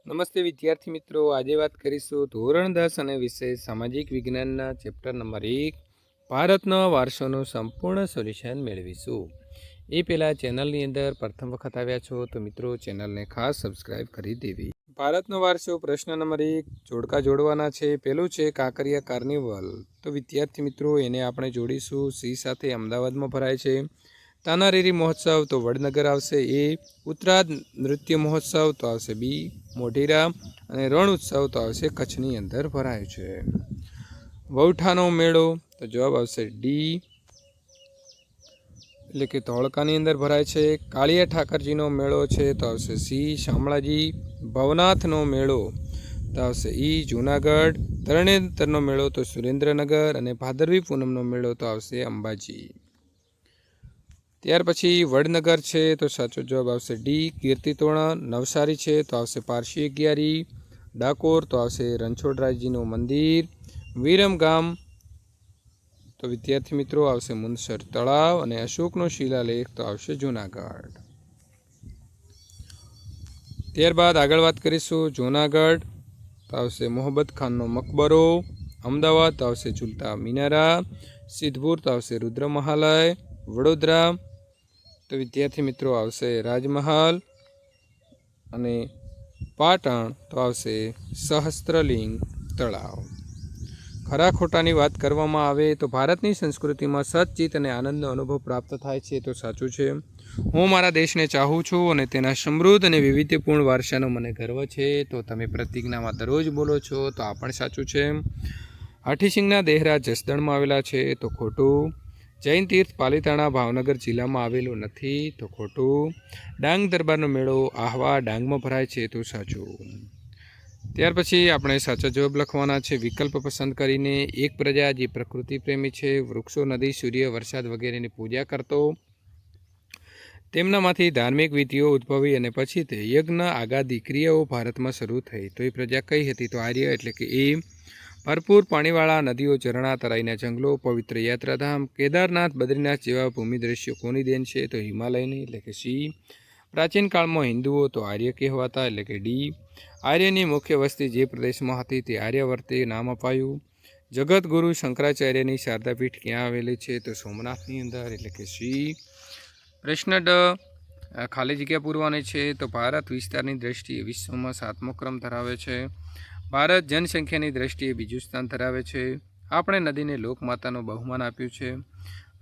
નમસ્તે વિદ્યાર્થી મિત્રો, આજે વાત કરીશું ધોરણ 10 અને વિષય સામાજિક વિજ્ઞાનના ચેપ્ટર નંબર 1 ભારતનો વારસોનું સંપૂર્ણ સોલ્યુશન મેળવીશું। એ પહેલાં ચેનલની અંદર પ્રથમ વખત આવ્યા છો તો મિત્રો ચેનલને ખાસ સબસ્ક્રાઇબ કરી દેવી। ભારતનો વારસો પ્રશ્ન નંબર 1 જોડકા જોડવાના છે। પહેલું છે કાંકરિયા કાર્નિવલ, તો વિદ્યાર્થી મિત્રો એને આપણે જોડીશું સી સાથે। અમદાવાદમાં ભરાય છે। તાનારીરી મહોત્સવ તો વડનગર આવશે એ। ઉત્તરાદ નૃત્ય મહોત્સવ તો આવશે બી મોઢેરા। અને રણ ઉત્સવ તો આવશે કચ્છની અંદર ભરાય છે। વૌઠાનો મેળો તો જવાબ આવશે ડી એટલે કે ધોળકાની અંદર ભરાય છે। કાળિયા ઠાકરજીનો મેળો છે તો આવશે સી શામળાજી। ભવનાથનો મેળો તો આવશે ઈ જૂનાગઢ। તરણેતરનો મેળો તો સુરેન્દ્રનગર। અને ભાદરવી પૂનમનો મેળો તો આવશે અંબાજી। ત્યાર પછી વડનગર છે તો સાચો જવાબ આવશે ડી કીર્તિતોરણ। નવસારી છે તો આવશે પારસી અગિયારી। ડાકોર તો આવશે રણછોડરાયજીનું મંદિર। વિરમગામ તો વિદ્યાર્થી મિત્રો આવશે મુનસર તળાવ। અને અશોકનો શિલાલેખ તો આવશે જૂનાગઢ। ત્યારબાદ આગળ વાત કરીશું જૂનાગઢ તો આવશે મોહબ્બત ખાનનો મકબરો। અમદાવાદ તો આવશે ઝુલતા મિનારા। સિદ્ધપુર તો આવશે રુદ્રમહાલય। વડોદરા તો વિદ્યાર્થી મિત્રો આવશે રાજમહાલ। અને પાટણ તો આવશે સહસ્ત્રલિંગ તળાવ। ખરા ખોટાની વાત કરવામાં આવે તો ભારતની સંસ્કૃતિમાં સચિત અને આનંદનો અનુભવ પ્રાપ્ત થાય છે તો સાચું છે। હું મારા દેશને ચાહું છું અને તેના સમૃદ્ધ અને વૈવિધ્યપૂર્ણ વારસાનો મને ગર્વ છે તો તમે પ્રતિજ્ઞામાં દરરોજ બોલો છો તો આ પણ સાચું છે। હાથીસિંગના દેહરા જસદણમાં આવેલા છે તો ખોટું। જૈન તીર્થ પાલિતાણા ભાવનગર જિલ્લામાં આવેલું નથી તો ખોટું। ડાંગ દરબારનો મેળો આહવા ડાંગમાં ભરાય છે તો સાચું। ત્યાર પછી આપણે સાચા જવાબ લખવાના છે વિકલ્પ પસંદ કરીને। એક પ્રજા જે પ્રકૃતિ પ્રેમી છે, વૃક્ષો, નદી, સૂર્ય, વરસાદ વગેરેની પૂજા કરતો, તેમનામાંથી ધાર્મિક વિધિઓ ઉદ્ભવી અને પછી તે યજ્ઞ આગાદી ક્રિયાઓ ભારતમાં શરૂ થઈ તો એ પ્રજા કઈ હતી? તો આર્ય એટલે કે એ। ભરપૂર પાણીવાળા નદીઓ, ઝરણા, તરાઈના જંગલો, પવિત્ર યાત્રાધામ, કેદારનાથ, બદ્રીનાથ જેવા ભૂમિ દ્રશ્યો કોની દેન છે? તો હિમાલયની એટલે કે સી। પ્રાચીન કાળમાં હિન્દુઓ તો આર્ય કહેવાતા એટલે કે ડી। આર્યની મુખ્ય વસ્તી જે પ્રદેશમાં હતી તે આર્યાવર્તે નામ અપાયું। જગતગુરુ શંકરાચાર્યની શારદાપીઠ ક્યાં આવેલી છે? તો સોમનાથની અંદર એટલે કે સી। પ્રશ્ન ખાલી જગ્યા પૂરવાની છે તો ભારત વિસ્તારની દ્રષ્ટિએ વિશ્વમાં 7મો ક્રમ ધરાવે છે। ભારત જનસંખ્યાની દ્રષ્ટિએ બીજું સ્થાન ધરાવે છે। આપણે નદીને લોકમાતાનું બહુમાન આપ્યું છે।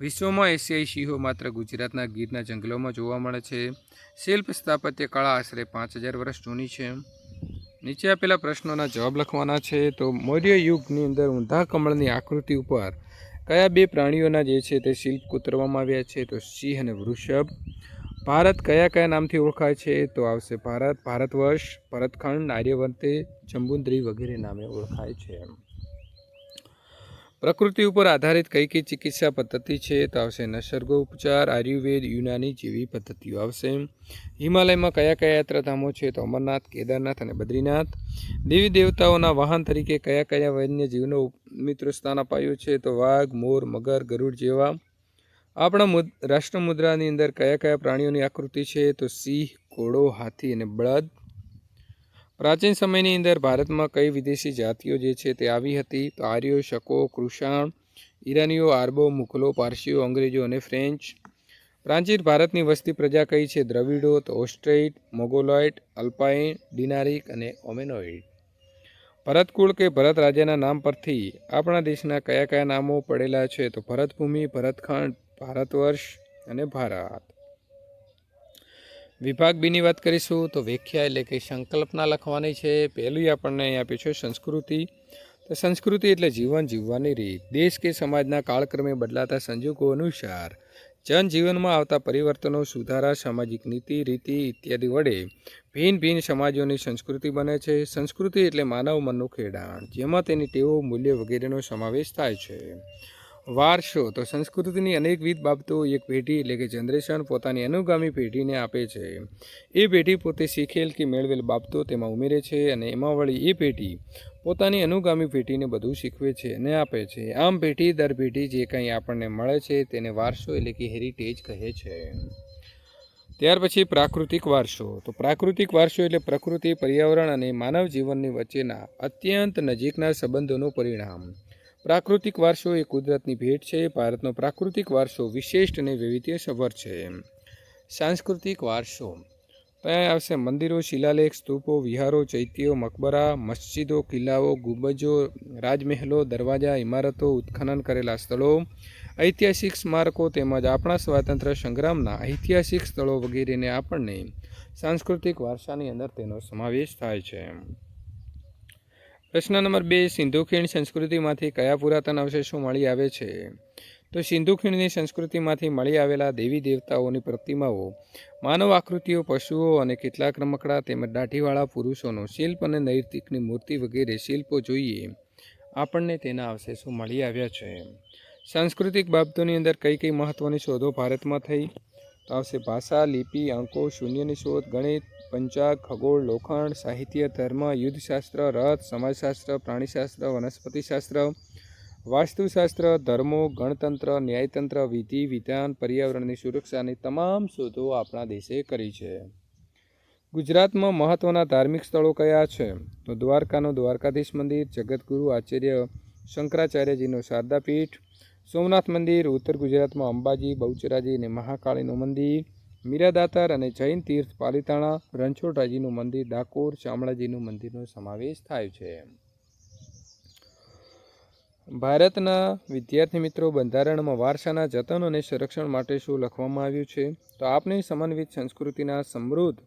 વિશ્વમાં એશિયાઈ સિંહો માત્ર ગુજરાતના ગીરના જંગલોમાં જોવા મળે છે। શિલ્પ સ્થાપત્ય કળા આશરે 5000 વર્ષ જૂની છે। નીચે આપેલા પ્રશ્નોના જવાબ લખવાના છે તો મૌર્ય યુગની અંદર ઊંધા કમળની આકૃતિ ઉપર કયા બે પ્રાણીઓના જે છે તે શિલ્પ કોતરવામાં આવ્યા છે? તો સિંહ અને વૃષભ। ભારત કયા કયા નામથી ઓળખાય છે? તો આવશે ભારત, ભારતવર્ષ, ભરતખંડ, આર્યવર્તે, જંબુદ્રી વગેરે નામે ઓળખાય છે। પ્રકૃતિ ઉપર આધારિત કઈ કઈ ચિકિત્સા પદ્ધતિ છે? તો આવશે નસર્ગો ઉપચાર, આયુર્વેદ, યુનાની જેવી પદ્ધતિઓ આવશે। હિમાલયમાં કયા કયા યાત્રાધામો છે? તો અમરનાથ, કેદારનાથ અને બદ્રીનાથ। દેવી દેવતાઓના વાહન તરીકે કયા કયા વન્ય જીવનો મિત્રો સ્થાન અપાયું છે? તો વાઘ, મોર, મગર, ગરુડ જેવા। આપણા રાષ્ટ્ર મુદ્રાની અંદર કયા કયા પ્રાણીઓની આકૃતિ છે? તો સિંહ, ઘોડો, હાથી અને બળદ। પ્રાચીન સમયની અંદર ભારતમાં કઈ વિદેશી જાતિઓ જે છે તે આવી હતી? તો આર્યો, શકો, કૃષાણ, ઈરાનીઓ, આરબો, મુઘલો, પારસીઓ, અંગ્રેજો અને ફ્રેન્ચ। પ્રાચીન ભારતની વસ્તી પ્રજા કઈ છે? દ્રવિડો, તો ઓસ્ટ્રેઇડ, મોગોલોઇડ, અલ્પાઇન, ડિનારિક અને ઓમેનોઇડ। ભરતકુળ કે ભરત રાજાના નામ પરથી આપણા દેશના કયા કયા નામો પડેલા છે? તો ભરતભૂમિ, ભરતખંડ, ભારતવર્ષ અને ભારત। વિભાગ બીની વાત કરીશું તો વ્યાખ્યા એટલે કે સંકલ્પના લખવાની છે। પહેલું આપણને અહીં આપ્યું છે સંસ્કૃતિ, તો સંસ્કૃતિ એટલે જીવન જીવવાની રીત, દેશ કે સમાજના કાળક્રમે બદલાતા સંજોગો અનુસાર જનજીવનમાં આવતા પરિવર્તનો, સુધારા, સામાજિક નીતિ રીતિ ઇત્યાદિ વડે ભિન્ન ભિન્ન સમાજોની સંસ્કૃતિ બને છે। સંસ્કૃતિ એટલે માનવ મનનું ખેડાણ જેમાં તેની ટેવો, મૂલ્ય વગેરેનો સમાવેશ થાય છે। વારસો તો સંસ્કૃતિની અનેકવિધ બાબતો એક પેઢી એટલે કે જનરેશન પોતાની અનુગામી પેઢીને આપે છે। એ પેઢી પોતે શીખેલ કે મેળવેલ બાબતો તેમાં ઉમેરે છે અને એમાં વળી એ પેઢી પોતાની અનુગામી પેઢીને બધું શીખવે છે અને આપે છે। આમ પેઢી દર પેઢી જે કંઈ આપણને મળે છે તેને વારસો એટલે કે હેરિટેજ કહે છે। ત્યાર પછી પ્રાકૃતિક વારસો. તો પ્રાકૃતિક વારસો એટલે પ્રકૃતિ, પર્યાવરણ અને માનવ જીવનની વચ્ચેના અત્યંત નજીકના સંબંધોનું પરિણામ. પ્રાકૃતિક વારસો એ કુદરતની ભેટ છે. ભારતનો પ્રાકૃતિક વારસો વિશિષ્ટ અને વૈવિધ્યસભર છે. સાંસ્કૃતિક વારસો ત્યાં આવશે મંદિરો, શિલાલેખ, સ્તૂપો, વિહારો, ચૈત્યો, મકબરા, મસ્જિદો, કિલ્લાઓ, ગુંબજો, રાજમહેલો, દરવાજા, ઇમારતો, ઉત્ખનન કરેલા સ્થળો, ઐતિહાસિક સ્મારકો તેમજ આપણા સ્વાતંત્ર્ય સંગ્રામના ઐતિહાસિક સ્થળો વગેરેને આપણને સાંસ્કૃતિક વારસાની અંદર તેનો સમાવેશ થાય છે. પ્રશ્ન નંબર 2, સિંધુ ખીણ સંસ્કૃતિમાંથી કયા પુરાતન અવશેષો મળી આવે છે? તો સિંધુ ખીણની સંસ્કૃતિમાંથી મળી આવેલા દેવી દેવતાઓની પ્રતિમાઓ, માનવ આકૃતિઓ, પશુઓ અને કેટલાક રમકડા તેમજ દાઢીવાળા પુરુષોનો શિલ્પ અને નૈતિકની મૂર્તિ વગેરે શિલ્પો જોઈએ આપણને તેના અવશેષો મળી આવ્યા છે. સાંસ્કૃતિક બાબતોની અંદર કઈ કઈ મહત્ત્વની શોધો ભારતમાં થઈ? તો આવશે ભાષા, લિપિ, અંકો, શૂન્યની શોધ, ગણિત, પંચાગ, ખગોળ, લોખંડ, સાહિત્ય, ધર્મ, યુદ્ધશાસ્ત્ર, રથ, સમાજશાસ્ત્ર, પ્રાણીશાસ્ત્ર, વનસ્પતિશાસ્ત્ર, વાસ્તુશાસ્ત્ર, ધર્મો, ગણતંત્ર, ન્યાયતંત્ર, વિધિ વિધાન, પર્યાવરણની સુરક્ષાની તમામ શોધો આપણા દેશે કરી છે. ગુજરાતમાં મહત્ત્વના ધાર્મિક સ્થળો કયા છે? તો દ્વારકાનું દ્વારકાધીશ મંદિર, જગતગુરુ આચાર્ય શંકરાચાર્યજીનું શારદાપીઠ, સોમનાથ મંદિર, ઉત્તર ગુજરાતમાં અંબાજી, બહુચરાજી અને મહાકાળીનું મંદિર, મીરાદાતાર અને જૈન તીર્થ પાલિતાણા, રણછોડરાયજીનું મંદિર, ડાકોર, શામળાજીનું મંદિરનો સમાવેશ થાય છે. ભારતના વિદ્યાર્થી મિત્રો, બંધારણમાં વારસાના જતન અને સંરક્ષણ માટે શું લખવામાં આવ્યું છે? તો આપની સમન્વિત સંસ્કૃતિના સમૃદ્ધ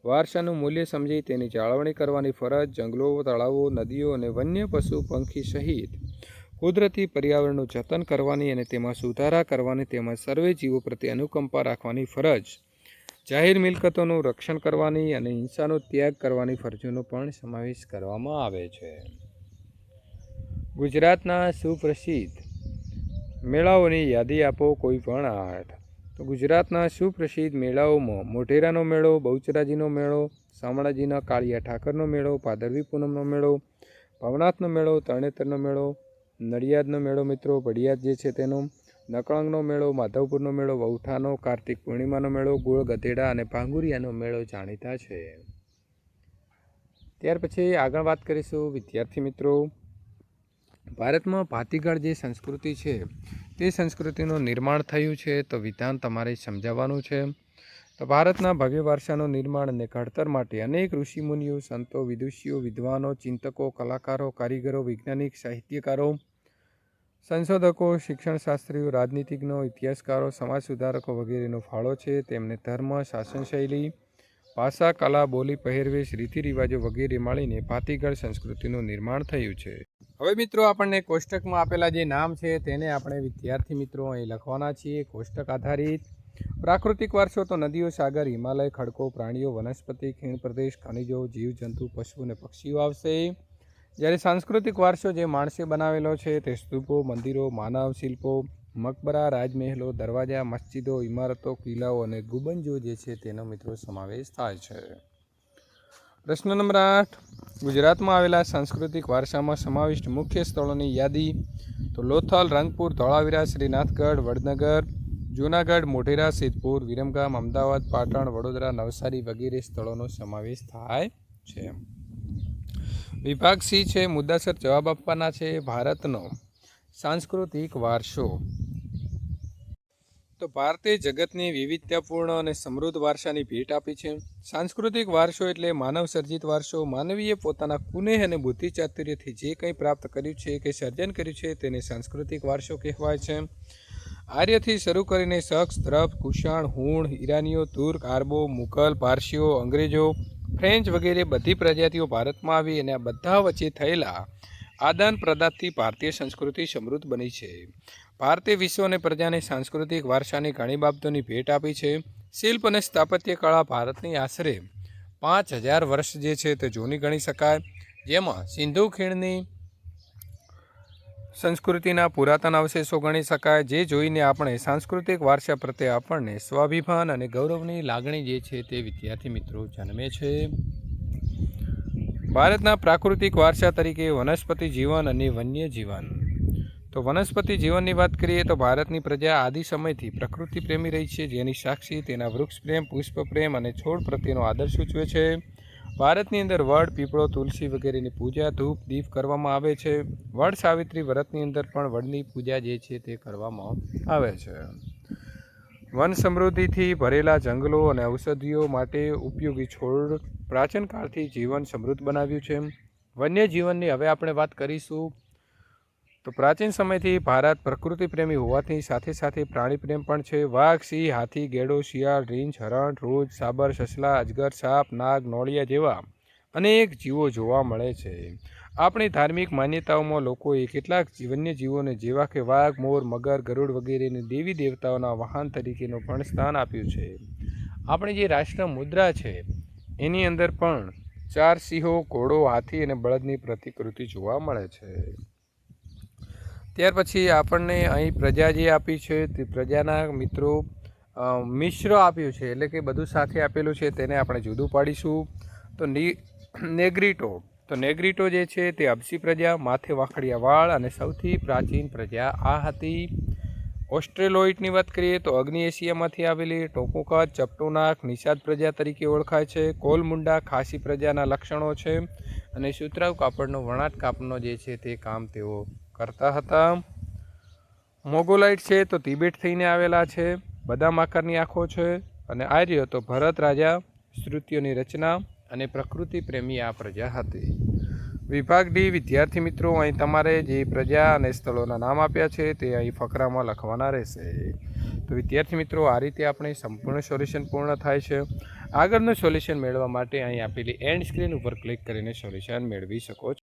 વારસાનું મૂલ્ય સમજી તેની જાળવણી કરવાની ફરજ જંગલો, તળાવો, નદીઓ અને વન્ય પશુ પંખી સહિત કુદરતી પર્યાવરણનું જતન કરવાની અને તેમાં સુધારા કરવાની તેમજ સર્વે જીવો પ્રત્યે અનુકંપા રાખવાની ફરજ, જાહેર મિલકતોનું રક્ષણ કરવાની અને હિંસાનો ત્યાગ કરવાની ફરજોનો પણ સમાવેશ કરવામાં આવે છે. ગુજરાતના સુપ્રસિદ્ધ મેળાઓની યાદી આપો, કોઈ પણ 8. તો ગુજરાતના સુપ્રસિદ્ધ મેળાઓમાં મોઢેરાનો મેળો, બહુચરાજીનો મેળો, શામળાજીના કાળિયા ઠાકરનો મેળો, ભાદરવી પૂનમનો મેળો, ભવનાથનો મેળો, તરણેતરનો મેળો, નડિયાદનો મેળો મિત્રો ભડિયાદ જે છે તેનો, નકળંગનો મેળો, માધવપુરનો મેળો, વૌઠાનો, કાર્તિક પૂર્ણિમાનો મેળો, ગોળ ગધેડા અને ભાંગુરિયાનો મેળો જાણીતા છે. ત્યાર પછી આગળ વાત કરીશું વિદ્યાર્થી મિત્રો, ભારતમાં ભાતીગળ જે સંસ્કૃતિ છે તે સંસ્કૃતિનું નિર્માણ થયું છે. તો વિધાન તમારે સમજાવવાનું છે. તો ભારતના ભવ્ય વારસાનું નિર્માણ અને ઘડતર માટે અનેક ઋષિમુનિઓ, સંતો, વિદુષીઓ, વિદ્વાનો, ચિંતકો, કલાકારો, કારીગરો, વૈજ્ઞાનિક, સાહિત્યકારો, સંશોધકો, શિક્ષણશાસ્ત્રીઓ, રાજનીતિજ્ઞો, ઇતિહાસકારો, સમાજ સુધારકો વગેરેનો ફાળો છે. તેમને ધર્મ, શાસનશૈલી, ભાષા, કલા, બોલી, પહેરવેશ, રીતિ રિવાજો વગેરે મળીને ભાતીગળ સંસ્કૃતિનું નિર્માણ થયું છે. હવે મિત્રો આપણને કોષ્ટકમાં આપેલા જે નામ છે તેને આપણે વિદ્યાર્થી મિત્રો અહીં લખવાના છીએ. કોષ્ટક આધારિત પ્રાકૃતિક વારસો તો નદીઓ, સાગર, હિમાલય, ખડકો, પ્રાણીઓ, વનસ્પતિ, ખીણ પ્રદેશ, ખનિજો, જીવજંતુ, પશુ અને પક્ષીઓ આવશે. જ્યારે સાંસ્કૃતિક વારસો જે માણસે બનાવેલો છે તે સ્તૂપો, મંદિરો, માનવ શિલ્પો, મકબરા, રાજમહેલો, દરવાજા, મસ્જિદો, ઇમારતો, કિલ્લાઓ અને ગુંબજો જે છે તેનો મિત્રો સમાવેશ થાય છે. પ્રશ્ન નંબર 8, ગુજરાતમાં આવેલા સાંસ્કૃતિક વારસામાં સમાવિષ્ટ મુખ્ય સ્થળોની યાદી. તો લોથલ, રંગપુર, ધોળાવીરા, શ્રીનાથગઢ, વડનગર, જૂનાગઢ, મોઢેરા, સિદ્ધપુર, વિરમગામ, અમદાવાદ, પાટણ, વડોદરા, નવસારી વગેરે સ્થળોનો સમાવેશ થાય છે. વિભાગ સી છે, મુદ્દાસર જવાબ આપવાના છે. ભારતનો સાંસ્કૃતિક વારસો. તો ભારતે જગતને વિવિધતાપૂર્ણ અને સમૃદ્ધ વારસાની ભેટ આપી છે. સાંસ્કૃતિક વારસો એટલે માનવ સર્જિત વારસો. માનવીએ પોતાના કુનેહ અને બુદ્ધિ ચાતુર્યથી જે કંઈ પ્રાપ્ત કર્યું છે કે સર્જન કર્યું છે તેને સાંસ્કૃતિક વારસો કહેવાય છે. આર્યથી શરૂ કરીને શક, દ્રપ, કુષાણ, હુણ, ઈરાનીઓ, તુર્ક, આરબો, મુઘલ, પારસીઓ, અંગ્રેજો, ફ્રેન્ચ વગેરે બધી પ્રજાતિઓ ભારતમાં આવી અને આ બધા વચ્ચે થયેલા આદાન પ્રદાનથી ભારતીય સંસ્કૃતિ સમૃદ્ધ બની છે. ભારતે વિશ્વ અને પ્રજાને સાંસ્કૃતિક વારસાની ઘણી બાબતોની ભેટ આપી છે. શિલ્પ અને સ્થાપત્ય કળા ભારતની આશરે 5000 વર્ષ જે છે તે જૂની ગણી શકાય. જેમાં સિંધુ ખીણની સંસ્કૃતિના પુરાતન અવશેષો ગણી શકાય, જે જોઈને આપણે સાંસ્કૃતિક વારસા પ્રત્યે આપણને સ્વાભિમાન અને ગૌરવની લાગણી જે છે તે વિદ્યાર્થી મિત્રો જન્મે છે. ભારતના પ્રાકૃતિક વારસા તરીકે વનસ્પતિ જીવન અને વન્ય જીવન. તો તો વનસ્પતિ જીવનની વાત કરીએ તો ભારતની પ્રજા આદિ સમયથી પ્રકૃતિ પ્રેમી રહી છે, જેની સાક્ષી તેના વૃક્ષ પ્રેમ, પુષ્પ પ્રેમ અને છોડ પ્રત્યેનો આદર સૂચવે છે. ભારતની અંદર વડ, પીપળો, તુલસી વગેરેની પૂજા ધૂપ દીપ કરવામાં આવે છે. વડ સાવિત્રી વ્રતની અંદર પણ વડની પૂજા જે છે તે કરવામાં આવે છે. વન સમૃદ્ધિથી ભરેલા જંગલો અને ઔષધિઓ માટે ઉપયોગી છોડ પ્રાચીન કાળથી જીવન સમૃદ્ધ બનાવ્યું છે. વન્ય જીવનની હવે આપણે વાત કરીશું. તો પ્રાચીન સમયથી ભારત પ્રકૃતિ પ્રેમી હોવાથી સાથે સાથે પ્રાણી પ્રેમ પણ છે. વાઘ, સિંહ, હાથી, ગેડો, શિયાળ, રીંછ, હરણ, રોજ, સાબર, સસલા, અજગર, સાપ, નાગ, નોળિયા જેવા અનેક જીવો જોવા મળે છે. આપણી ધાર્મિક માન્યતાઓમાં લોકોએ કેટલાક વન્ય જીવોને જેવા કે વાઘ, મોર, મગર, ગરુડ વગેરેને દેવી દેવતાઓના વાહન તરીકેનું પણ સ્થાન આપ્યું છે. આપણી જે રાષ્ટ્ર મુદ્રા છે એની અંદર પણ 4 સિંહો, ઘોડો, હાથી અને બળદની પ્રતિકૃતિ જોવા મળે છે. ત્યાર પછી આપણને અહીં પ્રજા જે આપી છે તે પ્રજાના મિત્રો મિશ્ર આપ્યું છે, એટલે કે બધું સાથે આપેલું છે, તેને આપણે જુદું પાડીશું. તો નેગ્રીટો, તો નેગ્રીટો જે છે તે અબસી પ્રજા, માથે વાંખડિયા વાળ અને સૌથી પ્રાચીન પ્રજા આ હતી. ઓસ્ટ્રેલોઇડની વાત કરીએ તો અગ્નિ એશિયામાંથી આવેલી ટોપું કદ, ચપટું નાક, નિષાદ પ્રજા તરીકે ઓળખાય છે. કોલમુંડા ખાસી પ્રજાના લક્ષણો છે અને સુતરાઉ કાપડનો વણાટ કાપનો જે છે તે કામ તેઓ કરતા હતા. મોગોલાઇટ છે તો તિબેટ થઈને આવેલા છે, બદામ આકારની આંખો છે અને આર્ય તો ભરત રાજા શ્રુતિઓની રચના અને પ્રકૃતિ પ્રેમી આ પ્રજા હતી. વિભાગ ડી વિદ્યાર્થી મિત્રો, અહીં તમારે જે પ્રજા અને સ્થળોના નામ આપ્યા છે તે અહીં ફકરામાં લખવાના રહેશે. તો વિદ્યાર્થી મિત્રો, આ રીતે આપણે સંપૂર્ણ સોલ્યુશન પૂર્ણ થાય છે. આગળનું સોલ્યુશન મેળવવા માટે અહીં આપેલી એન્ડ સ્ક્રીન ઉપર ક્લિક કરીને સોલ્યુશન મેળવી શકો છો.